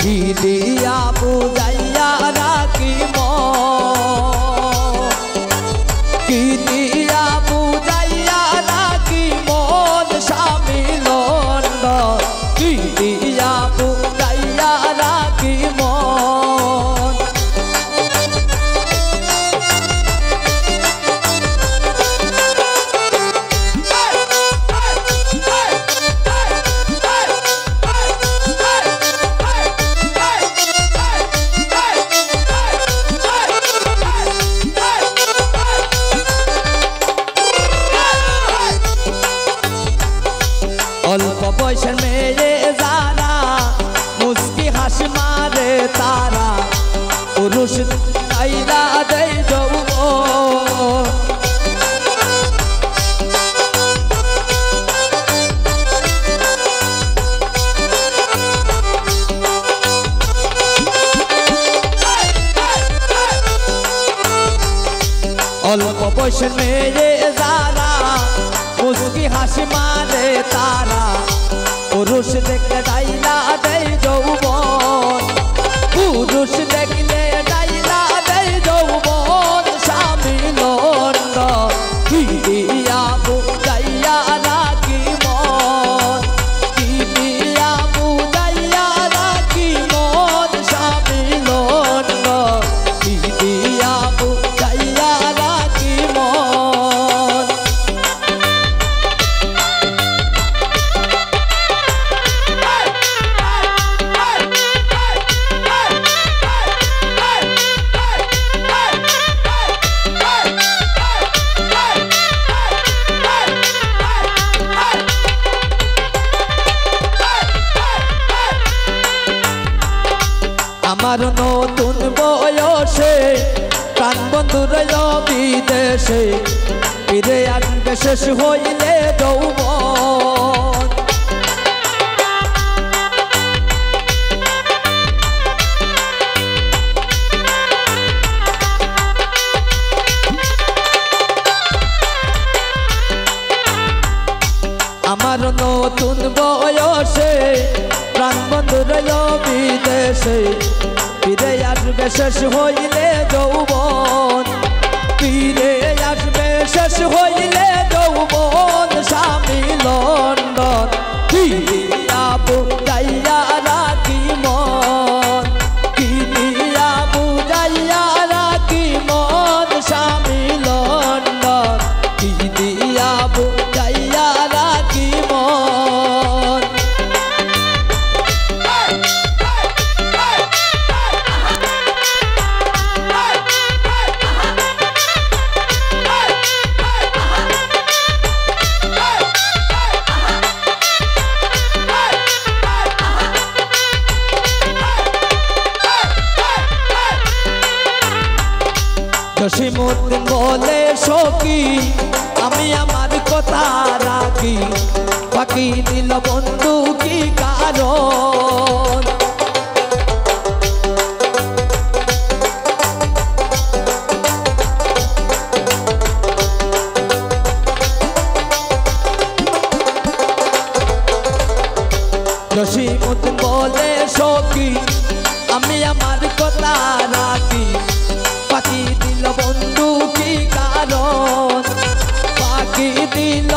কি দিয়া বুঝাইয়া রাখি মন, কি দিয়া বুঝাইয়া রাখি মন স্বামী লন্ডন, কি দিয়া বুঝাইয়া রাখি মন। অল্প বয়সের মেয়ে যারা মুস্কি হাসি মারে তারা পুরুষ আইলা দেয় যৌবন। অল্প বয়সের মেয়ে যারা মুস্কি হাসি মারে তারা পুরুষ দেখলে ডাইলা দেয় যৌবন, পুরুষ দেখলে ডাইলা দেয় যৌবন স্বামী লন্ডন, কি দিয়া বুঝাইয়া রাখি মন, কি দিয়া বুঝাইয়া রাখি মন স্বামী লন্ডন, কি দিয়া বুঝাইয়া রাখি মন। আমার নতুন বয়সে প্রাণ বন্ধু রইল বিদেশে, ফিরে আসবে শেষ হইলে যৌবন। আমার নতুন বয়সে প্রাণ বন্ধু রইল বিদেশে, ফিরে আসবে শেষ হইলে যৌবন, ফিরে আসবে শেষ হইলে যৌবন স্বামী লন্ডন, কি দিয়া বুঝাইয়া রাখি মন, কি দিয়া বুঝাইয়া রাখি মন স্বামী লন্ডন, কি দিয়া বুঝাইয়া রাখি মন। জসিমউদ্দিন বলে সখী আমি আমার কথা রাখি, বাকি দিল বন্ধু কি কারণ। জসিমউদ্দিন বলে সখী আমি আমার কথা রাখি, বাকি দিল বন্ধু কি কারণ, বাকি দিল